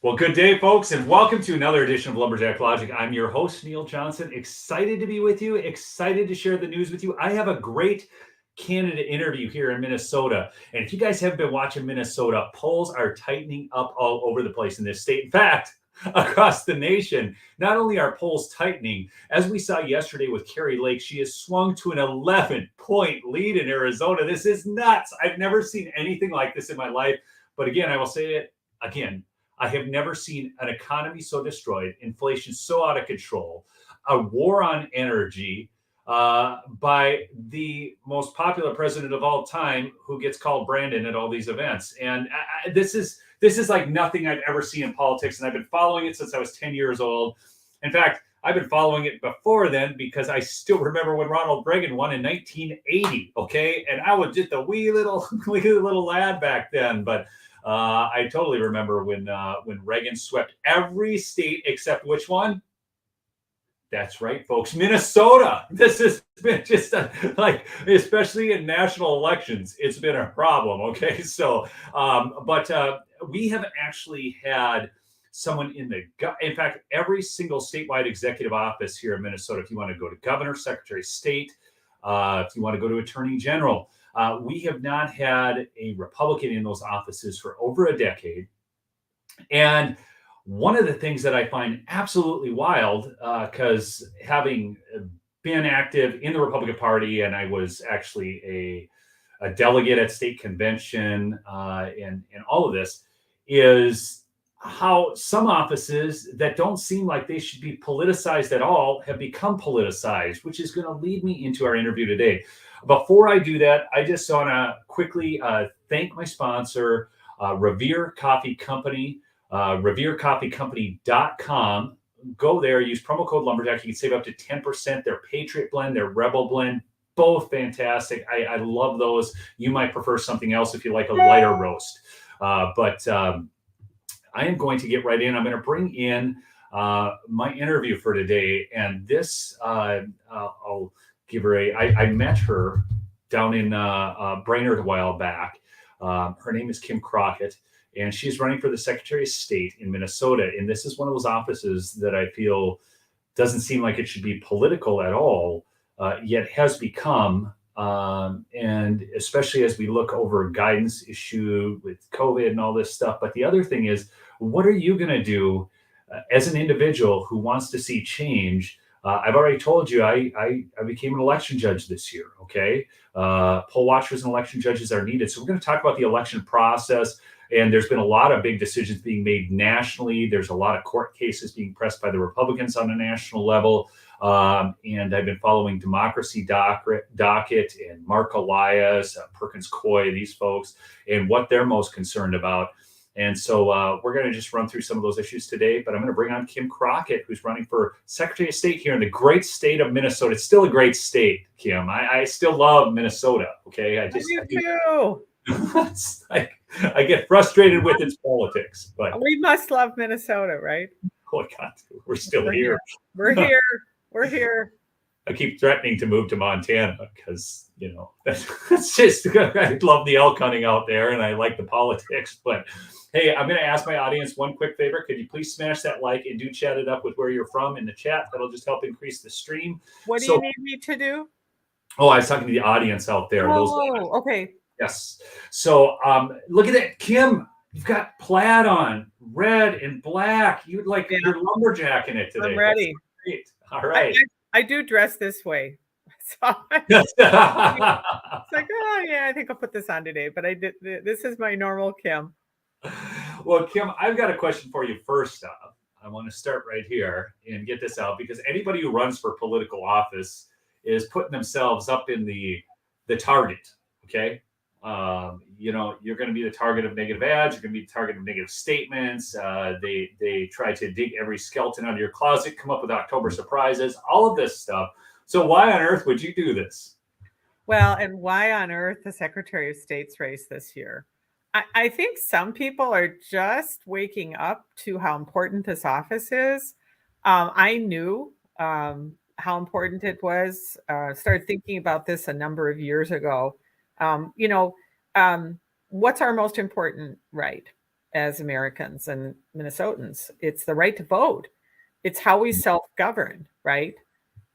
Well, good day, folks, and welcome to another edition of Lumberjack Logic. I'm your host, Neil Johnson. Excited to be with you, excited to share the news with you. I have a great candidate interview here in Minnesota. And if you guys haven't been watching Minnesota, polls are tightening up all over the place in this state. In fact, across the nation, not only are polls tightening, as we saw yesterday with Carrie Lake, she has swung to an 11-point lead in Arizona. This is nuts. I've never seen anything like this in my life. But again, I will say it again. I have never seen an economy so destroyed, inflation so out of control, a war on energy by the most popular president of all time, who gets called Brandon at all these events. And this is like nothing I've ever seen in politics, and I've been following it since I was 10 years old. In fact, I've been following it before then because I still remember when Ronald Reagan won in 1980. Okay, and I was just a wee little lad back then, but. I totally remember when Reagan swept every state except which one? That's right, folks, Minnesota. This has been just especially in national elections, it's been a problem. Okay, so but we have actually had someone in fact, every single statewide executive office here in Minnesota. If you want to go to governor, secretary of state, if you want to go to attorney general. We have not had a Republican in those offices for over a decade. And one of the things that I find absolutely wild, because having been active in the Republican Party, and I was actually a delegate at state convention and all of this, is how some offices that don't seem like they should be politicized at all have become politicized, which is going to lead me into our interview today. Before I do that, I just want to quickly thank my sponsor, Revere Coffee Company, reverecoffeecompany.com. Go there, use promo code Lumberjack. You can save up to 10%. Their Patriot Blend, their Rebel Blend, both fantastic. I love those. You might prefer something else if you like a lighter roast. But I am going to get right in. I'm going to bring in my interview for today. And this, I'll give her I met her down in Brainerd a while back. Her name is Kim Crockett, and she's running for the Secretary of State in Minnesota. And this is one of those offices that I feel doesn't seem like it should be political at all, yet has become. And especially as we look over guidance issue with COVID and all this stuff. But the other thing is, what are you going to do as an individual who wants to see change? I've already told you I became an election judge this year. Okay, poll watchers and election judges are needed. So we're going to talk about the election process. And there's been a lot of big decisions being made nationally. There's a lot of court cases being pressed by the Republicans on a national level. And I've been following Democracy Docket and Mark Elias, Perkins Coy, these folks, and what they're most concerned about. And so we're going to just run through some of those issues today. But I'm going to bring on Kim Crockett, who's running for Secretary of State here in the great state of Minnesota. It's still a great state, Kim. I still love Minnesota. Okay, I do too. I get frustrated with its politics, but we must love Minnesota, right? Oh God, we're still here. We're here. We're here. I keep threatening to move to Montana because, that's just, I love the elk hunting out there and I like the politics. But hey, I'm going to ask my audience one quick favor. Could you please smash that like and do chat it up with where you're from in the chat? That'll just help increase the stream. What do you need me to do? Oh, I was talking to the audience out there. Oh, okay. Yes. So look at that, Kim. You've got plaid on, red and black. You're lumberjacking it today. I'm ready. Great. All right. I do dress this way. So it's like, oh yeah, I think I'll put this on today. But I did. This is my normal Kim. Well, Kim, I've got a question for you. First off, I want to start right here and get this out because anybody who runs for political office is putting themselves up in the target. Okay. You're going to be the target of negative ads. You're going to be the target of negative statements. They try to dig every skeleton out of your closet, come up with October surprises, all of this stuff. So why on earth would you do this? Well, and why on earth the Secretary of State's race this year? I think some people are just waking up to how important this office is. I knew how important it was. Started thinking about this a number of years ago. What's our most important right? as Americans and Minnesotans. It's the right to vote. It's how we self-govern, right?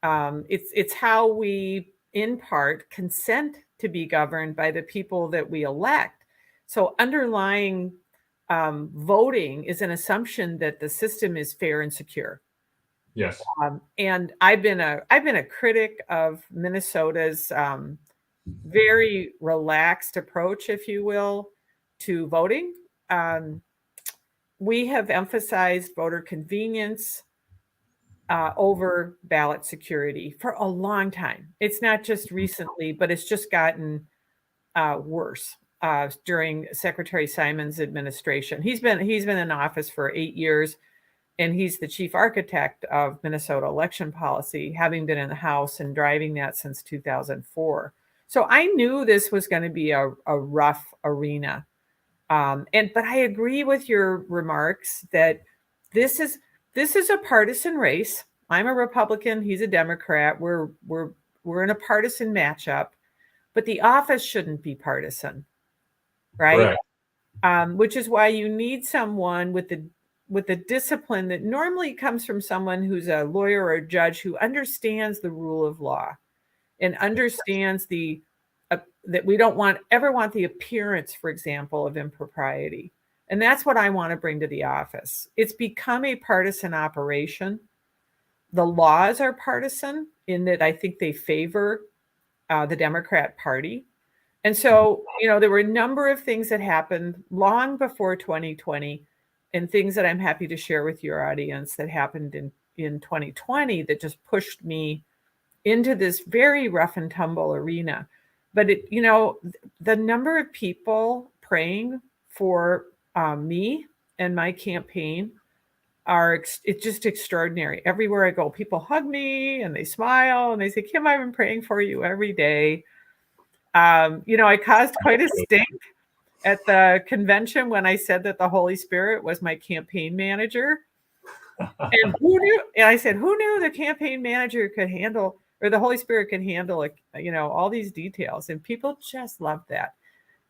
It's how we, in part, consent to be governed by the people that we elect. So underlying voting is an assumption that the system is fair and secure. Yes. And I've been a critic of Minnesota's very relaxed approach, if you will, to voting. We have emphasized voter convenience over ballot security for a long time. It's not just recently, but it's just gotten worse during Secretary Simon's administration. He's been in office for 8 years, and he's the chief architect of Minnesota election policy, having been in the House and driving that since 2004. So I knew this was going to be a rough arena. But I agree with your remarks that this is a partisan race. I'm a Republican. He's a Democrat. We're in a partisan matchup, but the office shouldn't be partisan, right? Which is why you need someone with the discipline that normally comes from someone who's a lawyer or a judge who understands the rule of law and understands that we don't ever want the appearance, for example, of impropriety. And that's what I want to bring to the office. It's become a partisan operation. The laws are partisan in that I think they favor the Democrat Party. And so, there were a number of things that happened long before 2020 and things that I'm happy to share with your audience that happened in 2020 that just pushed me into this very rough and tumble arena. But the number of people praying for me and my campaign it's just extraordinary. Everywhere I go, people hug me and they smile and they say, Kim, I've been praying for you every day. I caused quite a stink at the convention when I said that the Holy Spirit was my campaign manager. And who knew? And I said, who knew the campaign manager could handle, or the Holy Spirit can handle, all these details? And people just love that.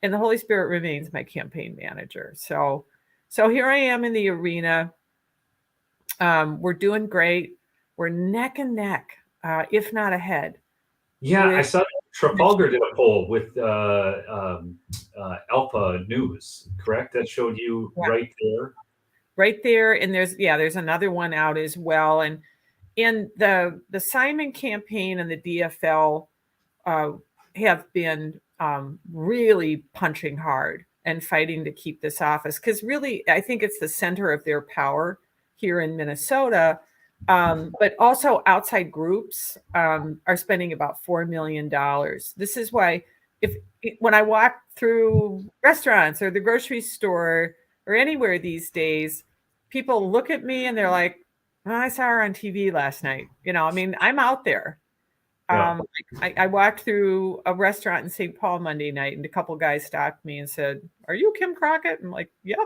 And the Holy Spirit remains my campaign manager. So here I am in the arena. We're doing great. We're neck and neck, if not ahead. Yeah, I saw Trafalgar did a poll with Alpha News, correct? That showed you right there. Right there, and there's another one out as well. And the Simon campaign and the DFL have been really punching hard and fighting to keep this office, because really, I think it's the center of their power here in Minnesota. But also outside groups are spending about $4 million. This is why when I walk through restaurants or the grocery store or anywhere these days, people look at me and they're like, oh, I saw her on TV last night. I'm out there. Yeah. I walked through a restaurant in St. Paul Monday night, and a couple guys stopped me and said, "Are you Kim Crockett?" I'm like, "Yep,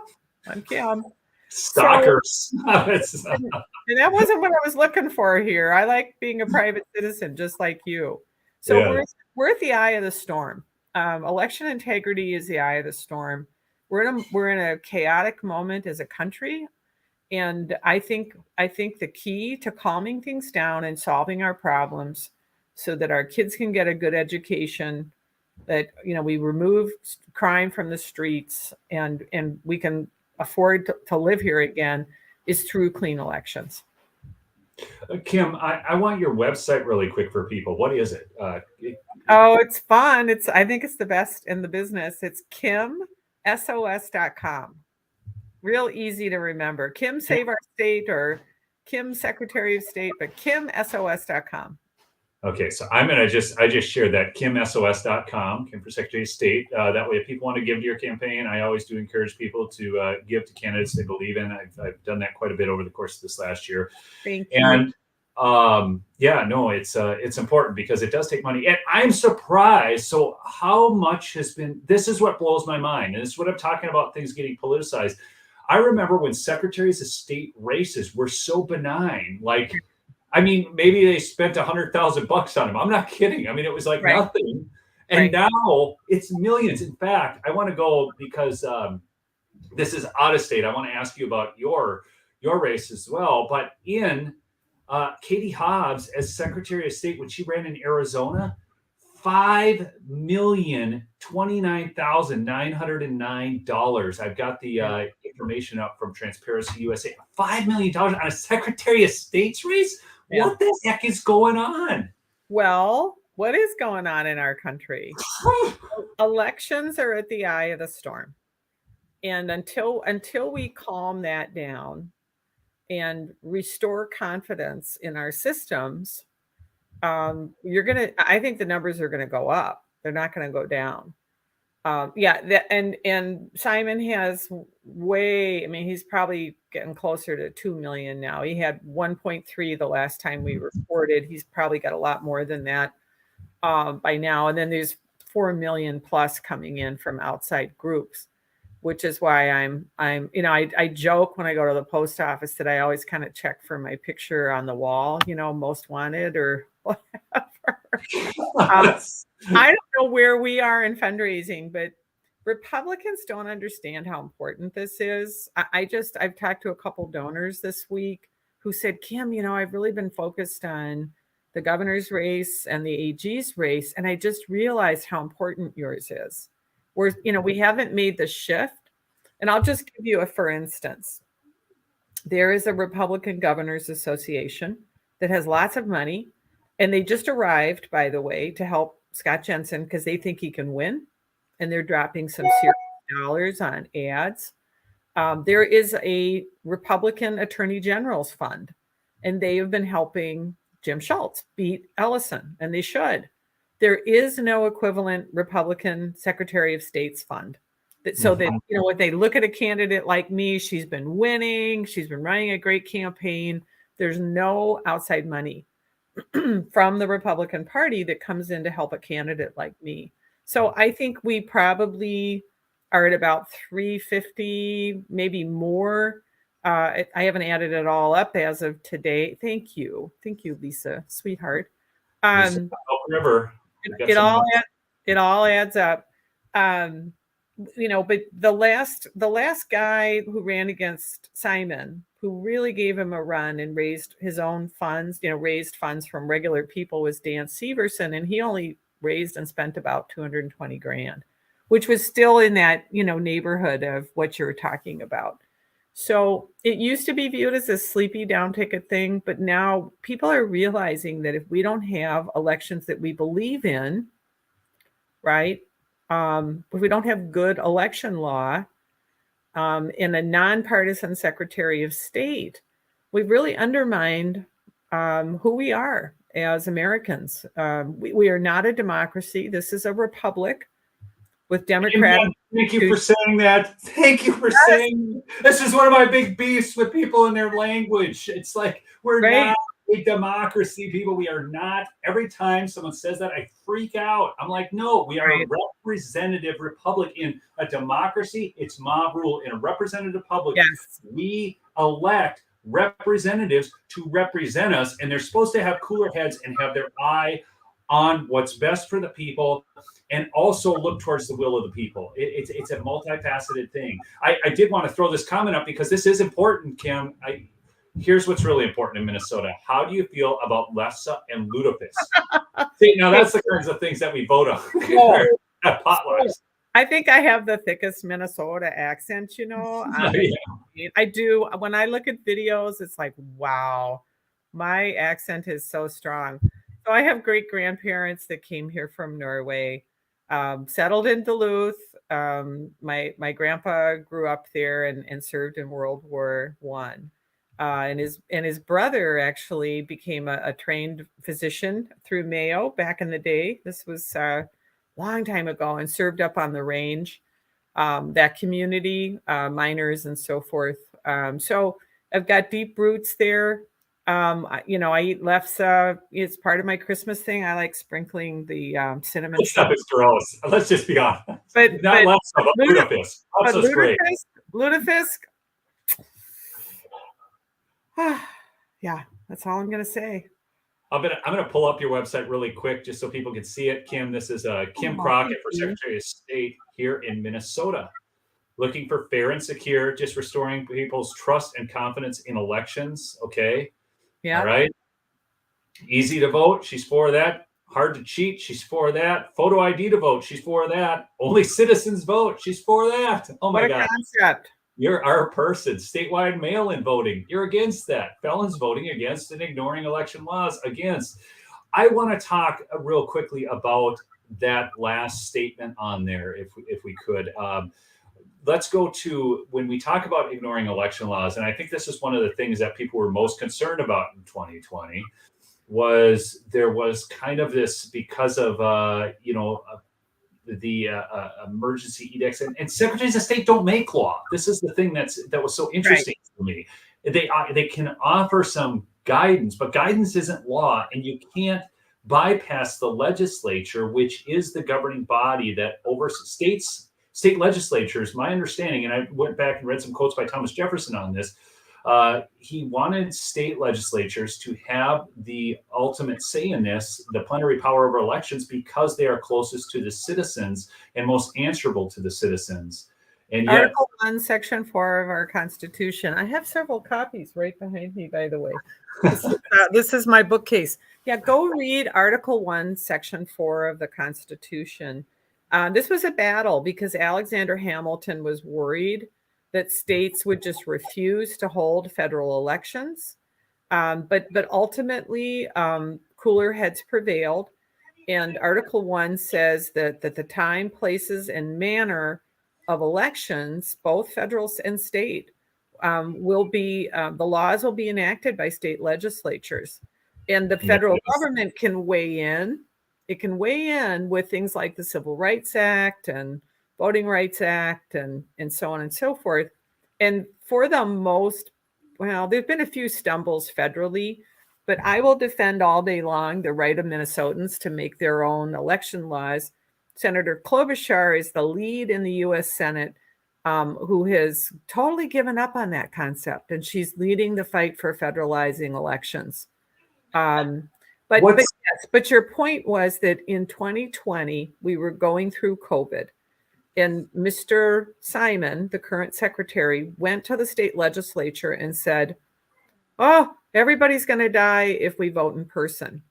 I'm Kim." Stalkers. And that wasn't what I was looking for here. I like being a private citizen, just like you. So yeah. We're at the eye of the storm. Election integrity is the eye of the storm. We're in a chaotic moment as a country. And I think the key to calming things down and solving our problems so that our kids can get a good education, that we remove crime from the streets and we can afford to live here again, is through clean elections. Kim, I want your website really quick for people. What is it? It's fun. I think it's the best in the business. It's KimSOS.com. Real easy to remember. Kim Save Our State or Kim Secretary of State, but KimSOS.com. Okay, so I just shared that, KimSOS.com, Kim for Secretary of State. That way, if people want to give to your campaign, I always do encourage people to give to candidates they believe in. I've done that quite a bit over the course of this last year. Thank you. And it's important because it does take money. And I'm surprised. So how much has been, this is what blows my mind. And this is what I'm talking about, things getting politicized. I remember when secretaries of state races were so benign, maybe they spent $100,000 on them. I'm not kidding. It was like nothing. And now it's millions. In fact, I want to go because this is out of state. I want to ask you about your race as well. But in Katie Hobbs as Secretary of State, when she ran in Arizona, $5,029,909. I've got the information up from Transparency USA. $5 million on a Secretary of State's race? Yeah. What the heck is going on? Well, what is going on in our country? Elections are at the eye of the storm. And until we calm that down and restore confidence in our systems, I think the numbers are gonna go up. They're not gonna go down. And Simon has he's probably getting closer to 2 million now. He had 1.3 the last time we reported. He's probably got a lot more than that by now. And then there's 4 million plus coming in from outside groups, which is why I joke when I go to the post office that I always kind of check for my picture on the wall, most wanted or whatever. I don't know where we are in fundraising, but Republicans don't understand how important this is. I've talked to a couple donors this week who said, Kim, I've really been focused on the governor's race and the AG's race, and I just realized how important yours is. We haven't made the shift. And I'll just give you for instance. There is a Republican Governors Association that has lots of money, and they just arrived, by the way, to help Scott Jensen because they think he can win, and they're dropping some serious dollars on ads. There is a Republican Attorney General's Fund, and they have been helping Jim Schultz beat Ellison, and they should. There is no equivalent Republican Secretary of State's fund. So that, when they look at a candidate like me, she's been winning, she's been running a great campaign. There's no outside money from the Republican Party that comes in to help a candidate like me. So I think we probably are at about 350, maybe more. I haven't added it all up as of today. Thank you, Lisa, sweetheart. River. It all adds up. But the last guy who ran against Simon, who really gave him a run and raised his own funds, raised funds from regular people, was Dan Severson, and he only raised and spent about $220,000, which was still in that neighborhood of what you're talking about. So it used to be viewed as a sleepy down ticket thing, but now people are realizing that if we don't have elections that we believe in, right? If we don't have good election law and a nonpartisan Secretary of State, we've really undermined who we are as Americans. We are not a democracy. This is a republic with Democratic. Thank you for saying that. Thank you for saying this is one of my big beefs with people in their language. It's like we're not a democracy, people. We are not. Every time someone says that, I freak out. I'm like, no, we are a representative republic. In a democracy, it's mob rule. In a representative republic, we elect representatives to represent us, and they're supposed to have cooler heads and have their eye on what's best for the people, and also look towards the will of the people. It's a multifaceted thing. I did want to throw this comment up because this is important, Kim. Here's what's really important in Minnesota. How do you feel about Lefse and Lutefisk? See, now that's the kinds of things that we vote on at potlucks. I think I have the thickest Minnesota accent, I do. When I look at videos, it's like, wow, my accent is so strong. So I have great grandparents that came here from Norway, settled in Duluth. My grandpa grew up there and served in World War I. And his brother actually became a trained physician through Mayo back in the day. This was a long time ago, and served up on the range, that community, miners and so forth. So I've got deep roots there. I eat lefse. It's part of my Christmas thing. I like sprinkling the cinnamon. This stuff is gross. Let's just be honest. But not lefse, but lutefisk. Lefse's great. Lutefisk. Yeah, that's all I'm gonna say. I'm gonna pull up your website really quick just so people can see it. Kim, this is Kim Crockett for Secretary of State here in Minnesota. looking for fair and secure, just restoring people's trust and confidence in elections. Okay. Yeah. All right. Easy to vote. She's for that. Hard to cheat. She's for that. Photo ID to vote. She's for that. Only citizens vote. She's for that. Oh my What a God. concept. You're our person. Statewide mail-in voting. You're against that. Felons voting against and ignoring election laws against. I want to talk real quickly about that last statement on there, if we could. Let's go to when we talk about ignoring election laws, and I think this is one of the things that people were most concerned about in 2020. Was there was kind of this because of the emergency edicts and secretaries of state don't make law. This is the thing that was so interesting to me. They can offer some guidance, but guidance isn't law, and you can't bypass the legislature, which is the governing body that oversees state legislatures. My understanding, and I went back and read some quotes by Thomas Jefferson on this. He wanted state legislatures to have the ultimate say in this, the plenary power over elections, because they are closest to the citizens and most answerable to the citizens. And yet, Article 1, Section 4 of our Constitution. I have several copies right behind me, by the way. This is my bookcase. Yeah, go read Article 1, Section 4 of the Constitution. This was a battle because Alexander Hamilton was worried that states would just refuse to hold federal elections. But ultimately, cooler heads prevailed. And Article 1 says that the time, places, and manner of elections, both federal and state, will be, the laws will be enacted by state legislatures. And the federal government can weigh in. It can weigh in with things like the Civil Rights Act and Voting Rights Act and so on and so forth. And for the most, well, there've been a few stumbles federally, but I will defend all day long the right of Minnesotans to make their own election laws. Senator Klobuchar is the lead in the U.S. Senate, who has totally given up on that concept, and she's leading the fight for federalizing elections. But your point was that in 2020, we were going through COVID. And Mr. Simon, the current secretary, went to the state legislature and said, oh, everybody's going to die if we vote in person.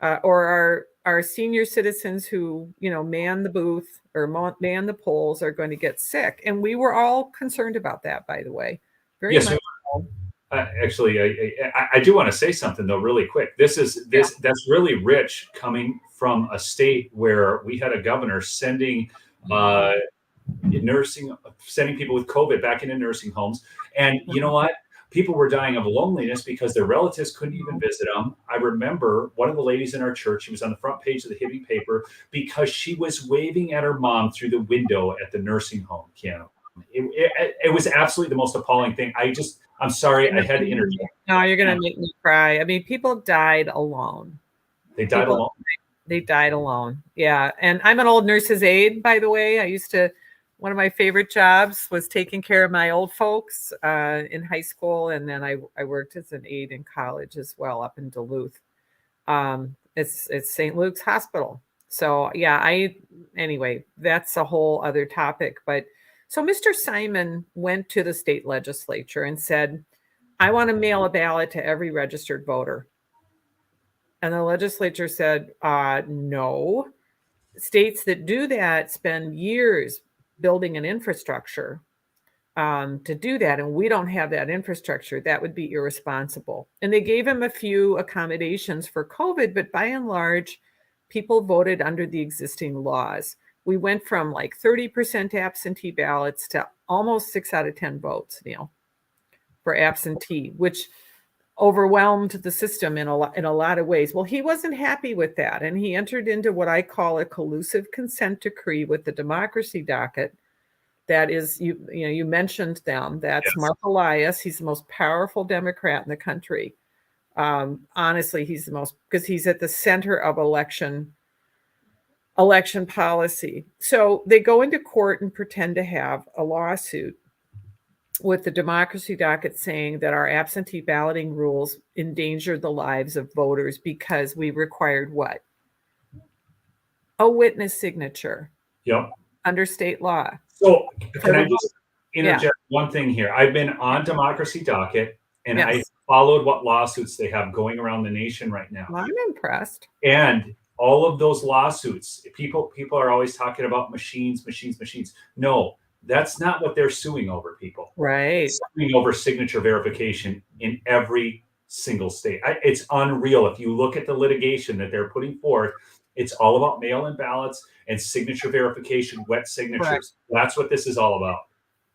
Or our senior citizens who, man the booth or man the polls are going to get sick. And we were all concerned about that, by the way. Very much. Actually, I do want to say something, though, really quick. That's really rich coming from a state where we had a governor sending people with COVID back into nursing homes. And you know what? People were dying of loneliness because their relatives couldn't even visit them. I remember one of the ladies in our church, she was on the front page of the Hibbing paper because she was waving at her mom through the window at the nursing home, Keanu. It was absolutely the most appalling thing. I'm sorry, I had to interject. No, you're going to make me cry. I mean, people died alone. They died alone. They died alone. Yeah. And I'm an old nurse's aide, by the way. One of my favorite jobs was taking care of my old folks in high school. And then I worked as an aide in college as well up in Duluth. It's St. Luke's Hospital. So yeah, anyway, that's a whole other topic. But so Mr. Simon went to the state legislature and said, I want to mail a ballot to every registered voter. And the legislature said, no. States that do that spend years building an infrastructure to do that. And we don't have that infrastructure. That would be irresponsible. And they gave him a few accommodations for COVID, but by and large, people voted under the existing laws. We went from like 30% absentee ballots to almost 6 out of 10 votes, Neil, for absentee, which overwhelmed the system in a lot of ways. Well, he wasn't happy with that, and he entered into what I call a collusive consent decree with the democracy docket. That is, you mentioned them. That's yes. Mark Elias. He's the most powerful Democrat in the country. Honestly, he's the most, because he's at the center of election policy. So they go into court and pretend to have a lawsuit with the democracy docket saying that our absentee balloting rules endangered the lives of voters because we required what? A witness signature. Yep. Under state law. So can I just interject one thing here. I've been on Democracy Docket, and I Yes. followed what lawsuits they have going around the nation right now. Well, I'm impressed. And all of those lawsuits, people are always talking about machines. No, that's not what they're suing over, people. Right. Suing over signature verification in every single state. It's unreal. If you look at the litigation that they're putting forth, it's all about mail-in ballots and signature verification, wet signatures. Correct. That's what this is all about.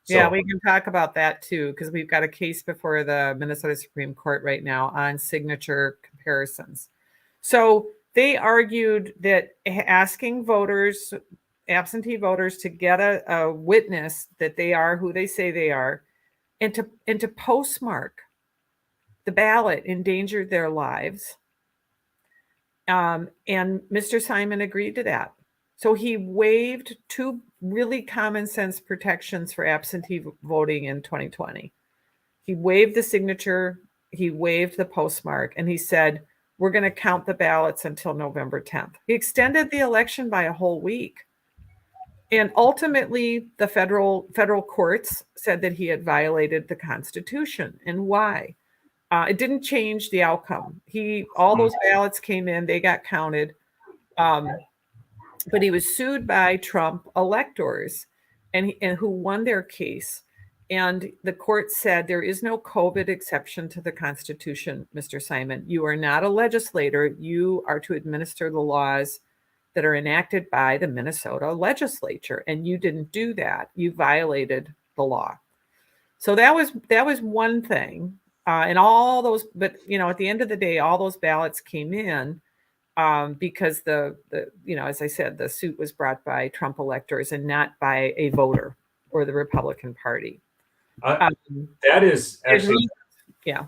So, Yeah, we can talk about that too, because we've got a case before the Minnesota Supreme Court right now on signature comparisons. So they argued that asking voters, absentee voters, to get a witness that they are who they say they are, and to postmark the ballot endangered their lives. And Mr. Simon agreed to that. So he waived two really common sense protections for absentee voting in 2020. He waived the signature, he waived the postmark, and he said, we're going to count the ballots until November 10th. He extended the election by a whole week. And ultimately, the federal courts said that he had violated the Constitution. And why? It didn't change the outcome. All those ballots came in, they got counted. But he was sued by Trump electors and who won their case. And the court said there is no COVID exception to the Constitution, Mr. Simon. You are not a legislator. You are to administer the laws that are enacted by the Minnesota legislature. And you didn't do that. You violated the law. So that was one thing. And all those, but at the end of the day, all those ballots came in because the as I said, the suit was brought by Trump electors and not by a voter or the Republican Party. That is actually, yeah,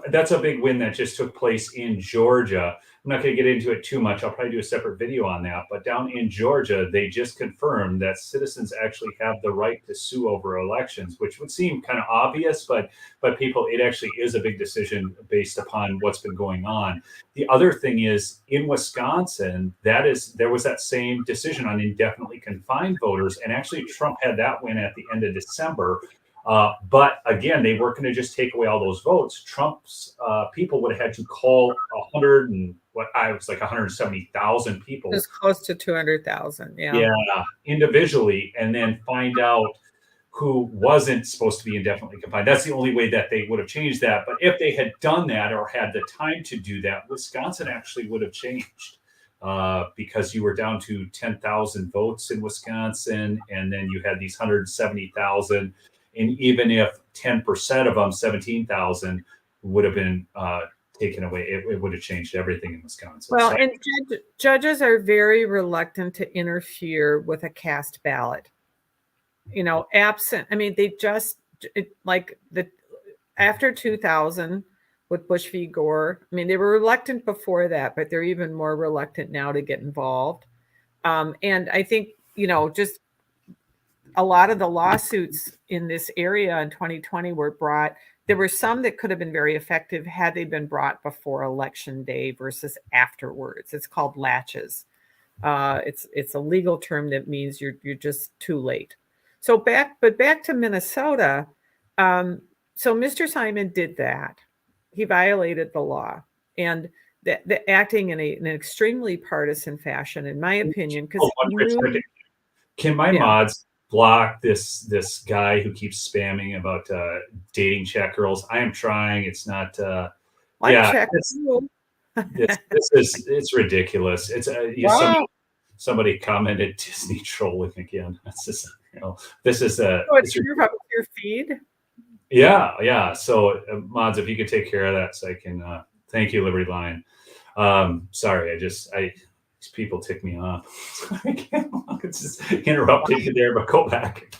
that's a big win that just took place in Georgia. I'm not going to get into it too much. I'll probably do a separate video on that. But down in Georgia, they just confirmed that citizens actually have the right to sue over elections, which would seem kind of obvious, but people, it actually is a big decision based upon what's been going on. The other thing is in Wisconsin, there was that same decision on indefinitely confined voters, and actually Trump had that win at the end of December. But again, they weren't going to just take away all those votes. Trump's people would have had to call 170,000 people. It was close to 200,000. Yeah, individually, and then find out who wasn't supposed to be indefinitely confined. That's the only way that they would have changed that. But if they had done that or had the time to do that, Wisconsin actually would have changed. Because you were down to 10,000 votes in Wisconsin, and then you had these 170,000. And even if 10% of them, 17,000, would have been taken away, it would have changed everything in Wisconsin. Well, and judges are very reluctant to interfere with a cast ballot. Absent. I mean, they just after 2000 with Bush v. Gore. I mean, they were reluctant before that, but they're even more reluctant now to get involved. And I think just a lot of the lawsuits in this area in 2020 were brought. There were some that could have been very effective had they been brought before Election Day versus afterwards. It's called latches. It's a legal term that means you're just too late. So back to Minnesota. So Mr. Simon did that. He violated the law, and the acting in an extremely partisan fashion, in my opinion. Because can my mods block this guy who keeps spamming about dating chat girls? I am trying. It's not. It's ridiculous. It's somebody commented Disney trolling again. That's just this is it's your feed. Yeah. So mods, if you could take care of that, so I can. Thank you, Liberty Lion. Sorry, these people tick me off. I can't. It's just interrupted you there, but go back.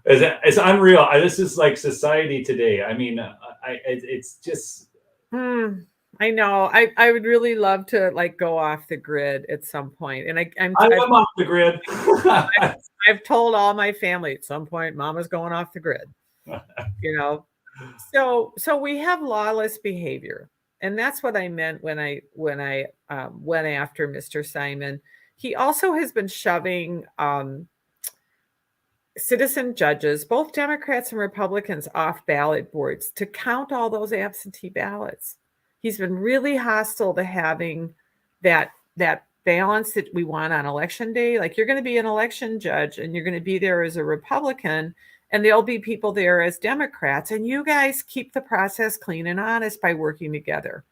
It's unreal. This is like society today. I mean, it's just. I know. I would really love to go off the grid at some point, and I'm off the grid. I've told all my family at some point, Mama's going off the grid. So we have lawless behavior, and that's what I meant when I went after Mr. Simon. He also has been shoving citizen judges, both Democrats and Republicans, off ballot boards to count all those absentee ballots. He's been really hostile to having that balance that we want on election day. Like, you're going to be an election judge and you're going to be there as a Republican, and there'll be people there as Democrats, and you guys keep the process clean and honest by working together.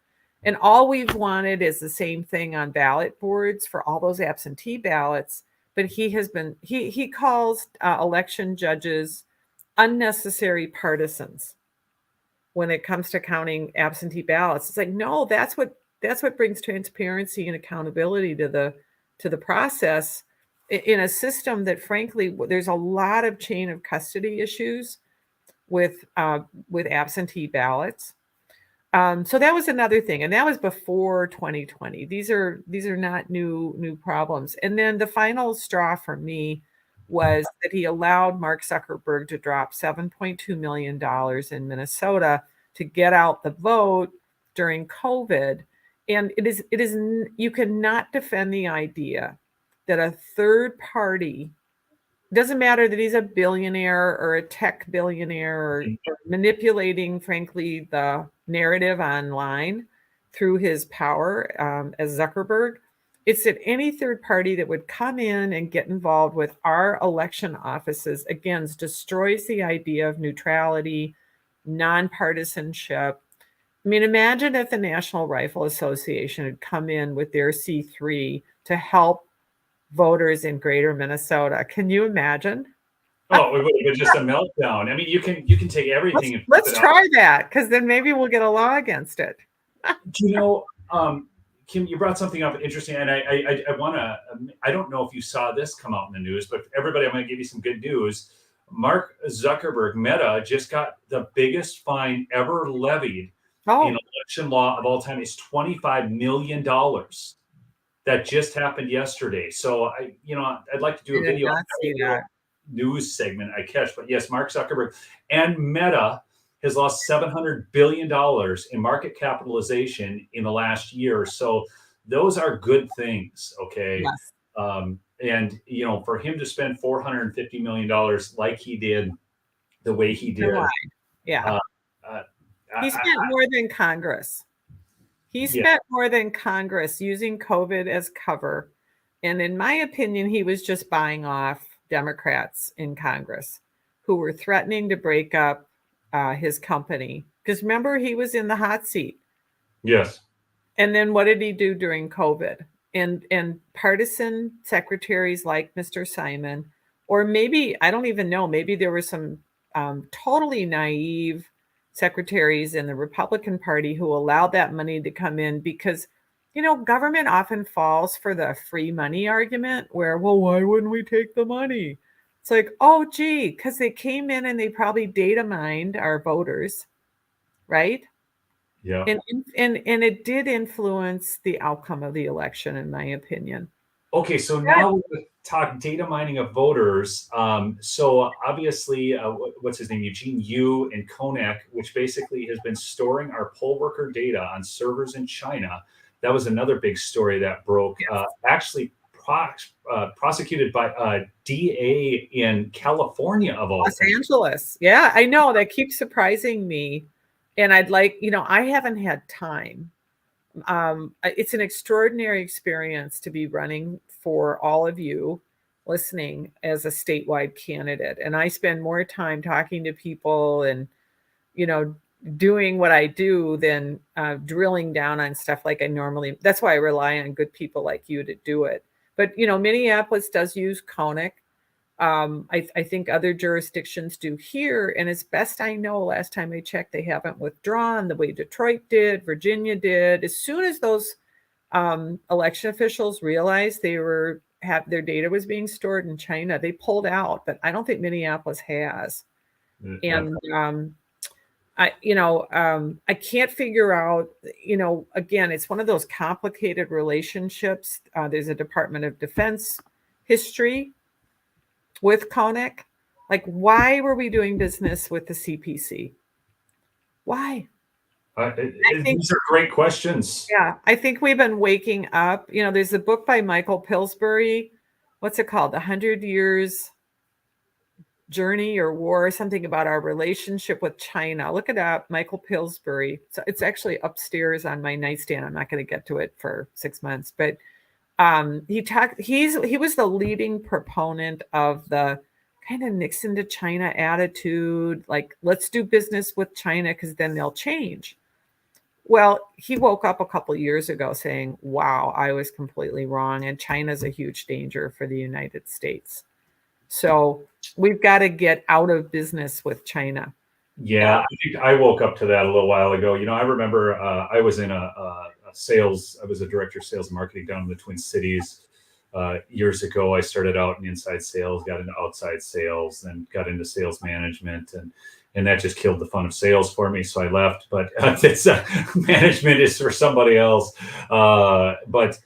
And all we've wanted is the same thing on ballot boards for all those absentee ballots. But he calls election judges unnecessary partisans when it comes to counting absentee ballots. It's like, no, that's what brings transparency and accountability to the process in a system that, frankly, there's a lot of chain of custody issues with absentee ballots. So that was another thing, and that was before 2020. These are not new problems. And then the final straw for me was that he allowed Mark Zuckerberg to drop $7.2 million in Minnesota to get out the vote during COVID. And it is you cannot defend the idea that a third party, doesn't matter that he's a billionaire or a tech billionaire or manipulating, frankly, the narrative online through his power as Zuckerberg. It's that any third party that would come in and get involved with our election offices, again, destroys the idea of neutrality, nonpartisanship. I mean, imagine if the National Rifle Association had come in with their C3 to help voters in greater Minnesota. Can you imagine? Oh, it would have been just a meltdown. I mean, you can take everything. Let's try that, because then maybe we'll get a law against it. Kim, you brought something up interesting, and I want to. I don't know if you saw this come out in the news, but everybody, I'm going to give you some good news. Mark Zuckerberg, Meta, just got the biggest fine ever levied in election law of all time. It's $25 million. That just happened yesterday. So I'd like to do a video news segment I catch. But yes, Mark Zuckerberg and Meta has lost $700 billion in market capitalization in the last year. So those are good things. Okay. Yes. And for him to spend $450 million like he did, the way he did. Yeah. He spent more than Congress. He spent more than Congress using COVID as cover. And in my opinion, he was just buying off Democrats in Congress who were threatening to break up his company. Because remember, he was in the hot seat. Yes. And then what did he do during COVID? And partisan secretaries like Mr. Simon, or maybe, I don't even know, maybe there were some totally naive secretaries in the Republican Party who allowed that money to come in because, government often falls for the free money argument where, well, why wouldn't we take the money? It's like, oh, gee, because they came in and they probably data mined our voters, right? Yeah. And it did influence the outcome of the election, in my opinion. Okay, so now we're going to talk data mining of voters. So obviously, what's his name? Eugene Yu and Konak, which basically has been storing our poll worker data on servers in China. That was another big story that broke. Actually, prosecuted by DA in California of all Los Angeles. Yeah, I know. That keeps surprising me. And I'd like, I haven't had time. It's an extraordinary experience to be running for all of you listening as a statewide candidate. And I spend more time talking to people and, doing what I do than drilling down on stuff like I normally. That's why I rely on good people like you to do it. But, Minneapolis does use Konak. I think other jurisdictions do here. And as best I know, last time I checked, they haven't withdrawn the way Detroit did, Virginia did. As soon as those election officials realized their data was being stored in China, they pulled out. But I don't think Minneapolis has. And I can't figure out, again, it's one of those complicated relationships. There's a Department of Defense history with Konak. Like, why were we doing business with the CPC? Why? These are great questions. Yeah, I think we've been waking up. There's a book by Michael Pillsbury. What's it called? 100 Years journey or war, something about our relationship with China. Look it up, Michael Pillsbury. So it's actually upstairs on my nightstand. I'm not going to get to it for 6 months, but he was the leading proponent of the kind of Nixon to China attitude, like let's do business with China because then they'll change. Well, he woke up a couple years ago saying, wow, I was completely wrong, and China's a huge danger for the United States. So we've got to get out of business with China. Yeah, I think I woke up to that a little while ago. I remember I was in a sales, I was a director of sales and marketing down in the Twin Cities years ago. I started out in inside sales, got into outside sales, then got into sales management, and that just killed the fun of sales for me. So I left, but it's management is for somebody else. But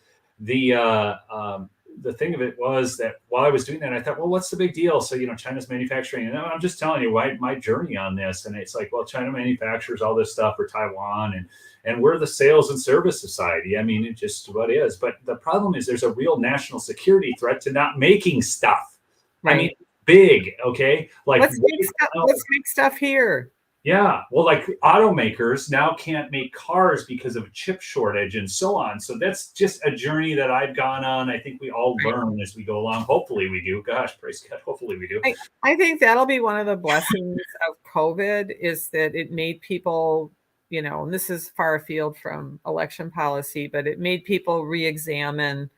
the thing of it was that while I was doing that, I thought, well, what's the big deal? So, China's manufacturing, and I'm just telling you my journey on this. And it's like, well, China manufactures all this stuff for Taiwan, and we're the sales and service society. I mean, it just what is. But the problem is there's a real national security threat to not making stuff. Right. I mean, big, okay? Like let's make stuff here. Yeah. Well, like automakers now can't make cars because of a chip shortage and so on. So that's just a journey that I've gone on. I think we all learn as we go along. Hopefully we do. Gosh, praise God. Hopefully we do. I think that'll be one of the blessings of COVID is that it made people, and this is far afield from election policy, but it made people re-examine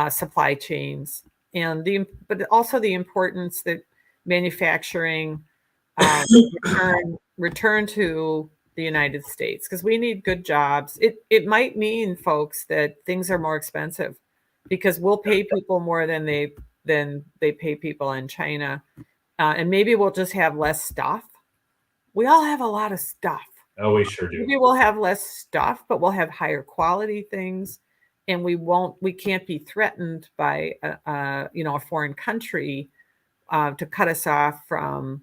supply chains but also the importance that manufacturing return to the United States, because we need good jobs. It might mean, folks, that things are more expensive because we'll pay people more than they pay people in China, and maybe we'll just have less stuff. We all have a lot of stuff. Oh, we sure do. Maybe we'll have less stuff, but we'll have higher quality things, and we can't be threatened by a foreign country to cut us off from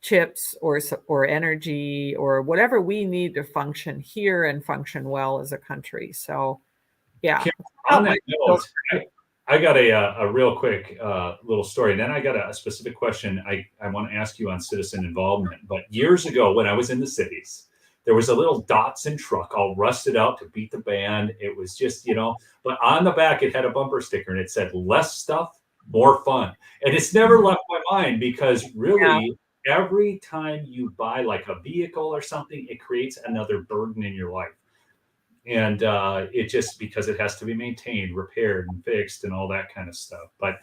chips or energy or whatever we need to function here and function well as a country. So, yeah. Kim, on that note, I got a real quick little story. And then I got a specific question I want to ask you on citizen involvement. But years ago, when I was in the cities, there was a little Datsun truck all rusted out to beat the band. It was just, but on the back, it had a bumper sticker and it said, less stuff, more fun. And it's never left my mind because really, every time you buy like a vehicle or something, it creates another burden in your life. And it just because it has to be maintained, repaired and fixed and all that kind of stuff. But,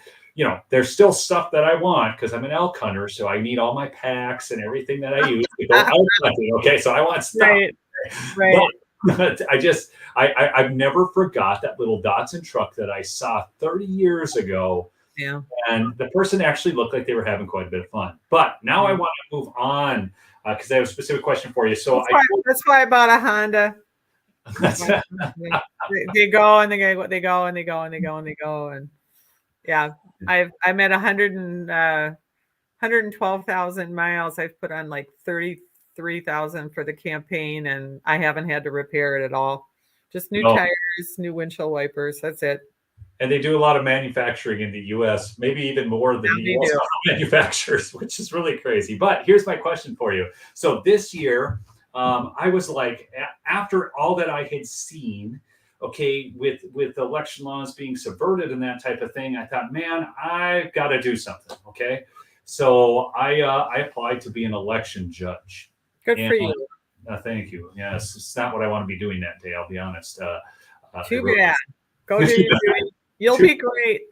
there's still stuff that I want because I'm an elk hunter. So I need all my packs and everything that I use to go elk hunting. Okay. So I want stuff. Right. But I've never forgot that little Datsun truck that I saw 30 years ago. Yeah. And the person actually looked like they were having quite a bit of fun. But now I want to move on because I have a specific question for you. So that's why I bought a Honda. they go and they go and yeah, I'm at 112,000 miles. I've put on like 33,000 for the campaign, and I haven't had to repair it at all. Just new tires, new windshield wipers. That's it. And they do a lot of manufacturing in the U.S., maybe even more than the U.S. manufacturers, which is really crazy. But here's my question for you. So this year, I was like, after all that I had seen, okay, with election laws being subverted and that type of thing, I thought, man, I've got to do something. Okay. So I applied to be an election judge. Good for you. Thank you. Yes, it's not what I want to be doing that day. I'll be honest. Too bad. Go do your duty. You'll be great.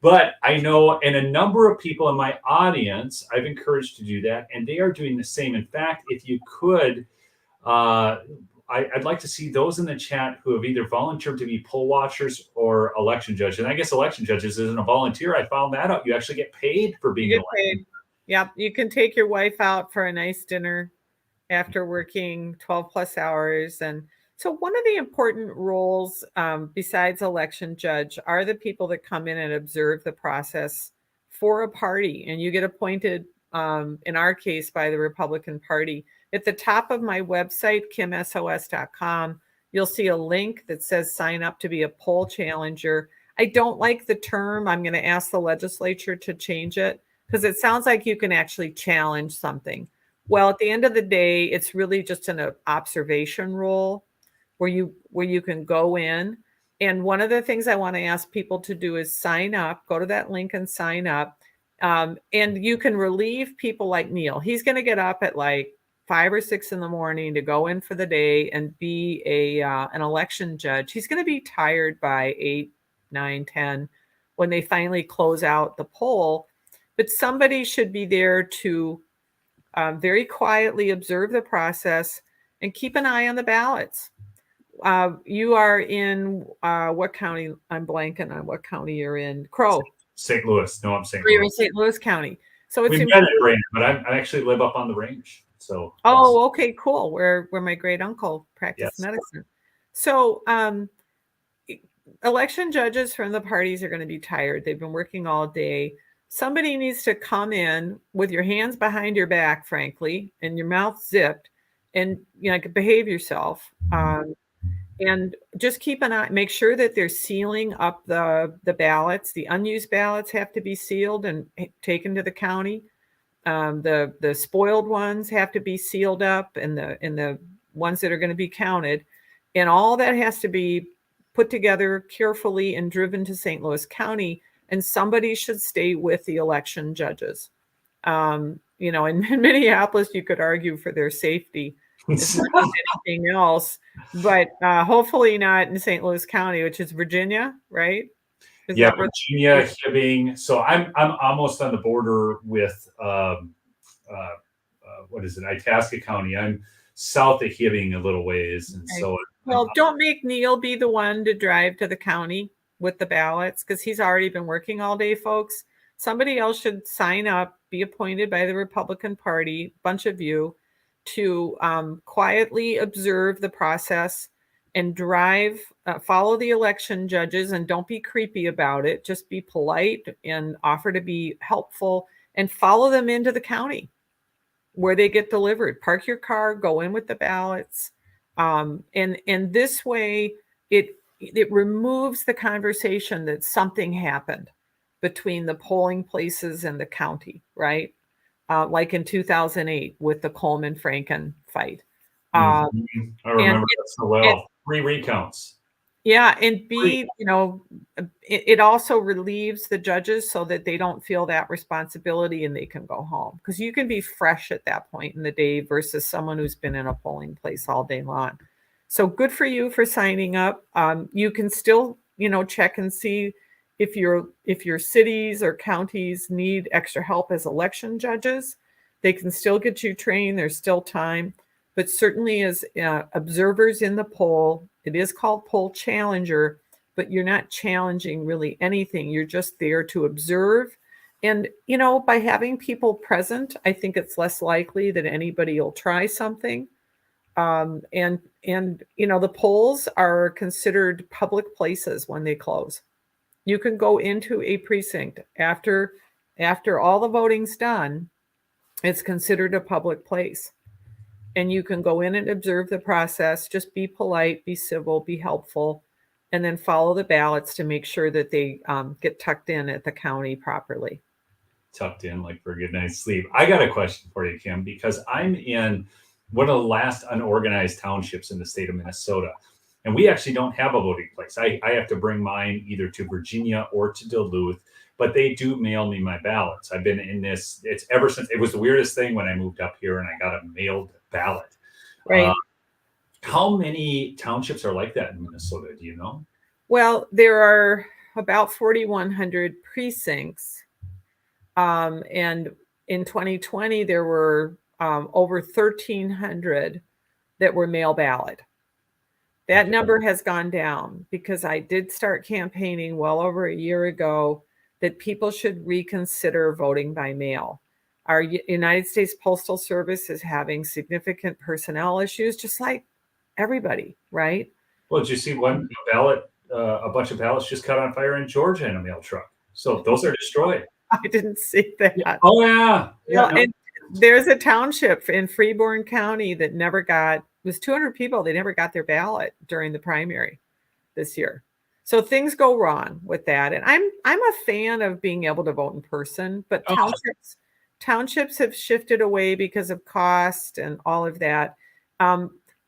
But I know, and a number of people in my audience, I've encouraged to do that, and they are doing the same. In fact, if you could, I'd like to see those in the chat who have either volunteered to be poll watchers or election judges. And I guess election judges isn't a volunteer. I found that out. You actually get paid for being elected. Yep. You can take your wife out for a nice dinner after working 12 plus hours. And so one of the important roles besides election judge are the people that come in and observe the process for a party. And you get appointed, in our case, by the Republican Party. At the top of my website, kimsos.com, you'll see a link that says sign up to be a poll challenger. I don't like the term. I'm going to ask the legislature to change it Because it sounds like you can actually challenge something. Well, at the end of the day, it's really just an observation role where you can go in. And one of the things I want to ask people to do is sign up, go to that link and sign up. And you can relieve people like Neil. He's going to get up at like 5 or 6 in the morning to go in for the day and be an election judge. He's going to be tired by 8, 9, 10 when they finally close out the poll. But somebody should be there to very quietly observe the process and keep an eye on the ballots. You are in what county? I'm blanking on what county you're in. Crow. St. Louis. No, I'm St. You're in Louis. St. Louis County. So it's We've met at range, but I actually live up on the range. So oh, okay, cool. Where my great uncle practiced Yes. medicine. So election judges from the parties are going to be tired. They've been working all day. Somebody needs to come in with your hands behind your back, frankly, and your mouth zipped, and behave yourself. And just keep an eye, make sure that they're sealing up the ballots. The unused ballots have to be sealed and taken to the county. The spoiled ones have to be sealed up, and the ones that are going to be counted. And all that has to be put together carefully and driven to St. Louis County. And somebody should stay with the election judges. In Minneapolis, you could argue for their safety as much as anything else, but hopefully not in St. Louis County, which is Virginia, right? Yeah, Virginia, Hibbing. So I'm almost on the border with what is it, Itasca County. I'm south of Hibbing a little ways, and so. Well, don't make Neil be the one to drive to the county with the ballots, because he's already been working all day, folks. Somebody else should sign up, be appointed by the Republican Party, a bunch of you, to quietly observe the process and drive, follow the election judges, and don't be creepy about it. Just be polite and offer to be helpful, and follow them into the county where they get delivered. Park your car, go in with the ballots. And this way it removes the conversation that something happened between the polling places and the county, right? Like in 2008 with the Coleman-Franken fight. I remember that so well. 3 recounts. Yeah, and it also relieves the judges so that they don't feel that responsibility and they can go home. Because you can be fresh at that point in the day versus someone who's been in a polling place all day long. So good for you for signing up. You can still, check and see if your cities or counties need extra help as election judges. They can still get you trained. There's still time. But certainly as observers in the poll, it is called poll challenger, but you're not challenging really anything. You're just there to observe. And, by having people present, I think it's less likely that anybody will try something. And the polls are considered public places when they close. You can go into a precinct after all the voting's done. It's considered a public place. And you can go in and observe the process. Just be polite, be civil, be helpful, and then follow the ballots to make sure that they get tucked in at the county properly. Tucked in like for a good night's sleep. I got a question for you, Kim, because I'm in one of the last unorganized townships in the state of Minnesota. And we actually don't have a voting place. I have to bring mine either to Virginia or to Duluth, but they do mail me my ballots. I've been in this, it's ever since, it was the weirdest thing when I moved up here and I got a mailed ballot. Right. How many townships are like that in Minnesota? Do you know? Well, there are about 4,100 precincts. And in 2020, there were over 1,300 that were mail ballot. That number has gone down because I did start campaigning well over a year ago that people should reconsider voting by mail. Our United States Postal Service is having significant personnel issues, just like everybody, right? Well, did you see one ballot, a bunch of ballots just caught on fire in Georgia in a mail truck? So those are destroyed. I didn't see that. Yeah. Oh, yeah. And there's a township in Freeborn County that never got, it was 200 people, they never got their ballot during the primary this year. So things go wrong with that. And I'm a fan of being able to vote in person, but Oh, townships have shifted away because of cost and all of that.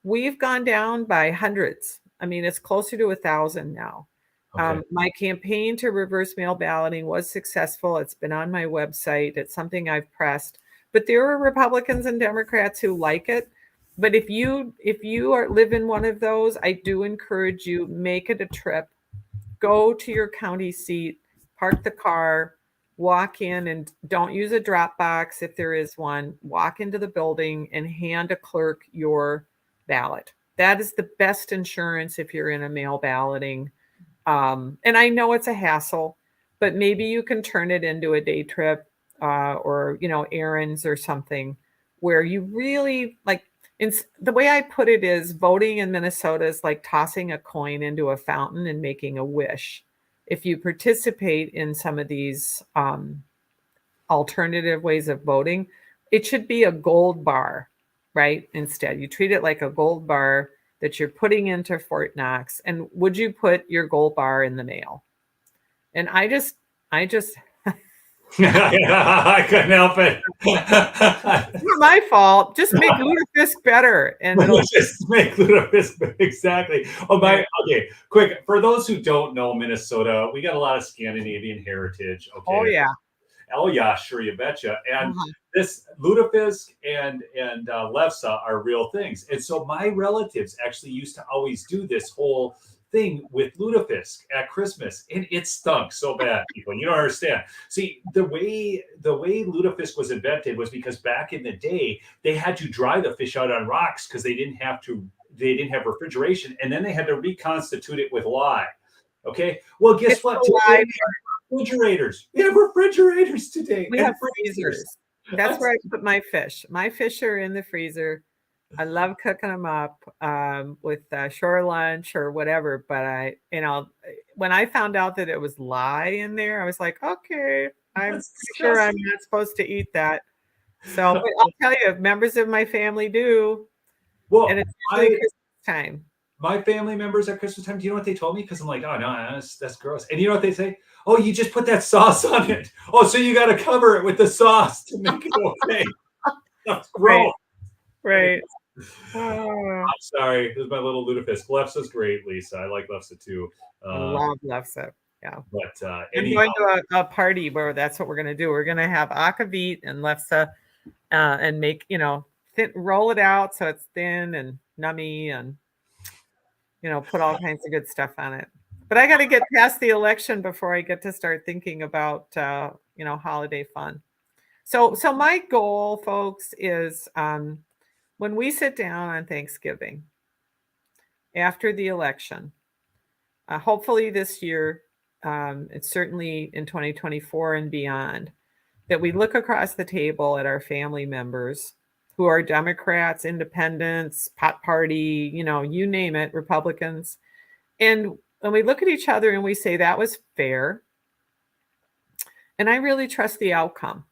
We've gone down by hundreds. I mean, it's closer to 1,000 now. okay. My campaign to reverse mail balloting was successful. It's been on my website. It's something I've pressed. But there are Republicans and Democrats who like it. But if you live in one of those, I do encourage you, make it a trip. Go to your county seat, park the car, walk in, and don't use a drop box if there is one. Walk into the building and hand a clerk your ballot. That is the best insurance if you're in a mail balloting. And I know it's a hassle, but maybe you can turn it into a day trip or, errands or something where you really like. The way I put it is voting in Minnesota is like tossing a coin into a fountain and making a wish. If you participate in some of these alternative ways of voting, it should be a gold bar, right? Instead, you treat it like a gold bar that you're putting into Fort Knox. And would you put your gold bar in the mail? And I just I couldn't help it. it's not my fault. Just make Ludafisk better, and it'll just make Ludafisk exactly. Okay, quick for those who don't know Minnesota, we got a lot of Scandinavian heritage. Okay. Oh yeah, sure, you betcha. And this Ludafisk and Lefse are real things. And so my relatives actually used to always do this whole thing with Ludafisk at Christmas, and it stunk so bad. People, you don't understand. See, the way Ludafisk was invented was because back in the day they had to dry the fish out on rocks because they didn't have refrigeration, and then they had to reconstitute it with lye. Okay, well, guess what? Refrigerators. We have refrigerators today. We have freezers. That's where I put my fish. My fish are in the freezer. I love cooking them up with shore lunch or whatever. But when I found out that it was lye in there, I was like, okay, I'm pretty sure I'm not supposed to eat that. So but I'll tell you, members of my family do. Well, and it's usually Christmas time. My family members at Christmas time, do you know what they told me? Because I'm like, oh no, that's gross. And you know what they say? Oh, you just put that sauce on it. Oh, so you got to cover it with the sauce to make it okay. That's gross. Right. I'm sorry. This is my little Ludafisk. Lefse's great, Lisa. I like Lefse too. I love Lefse. Yeah. But I'm going to a party where that's what we're going to do. We're going to have akavit and Lefse and make, roll it out so it's thin and nummy and, put all kinds of good stuff on it. But I got to get past the election before I get to start thinking about, holiday fun. So my goal, folks, is when we sit down on Thanksgiving after the election, hopefully this year, it's certainly in 2024 and beyond, that we look across the table at our family members who are Democrats, independents, pot party, you name it, Republicans. And when we look at each other and we say that was fair, and I really trust the outcome.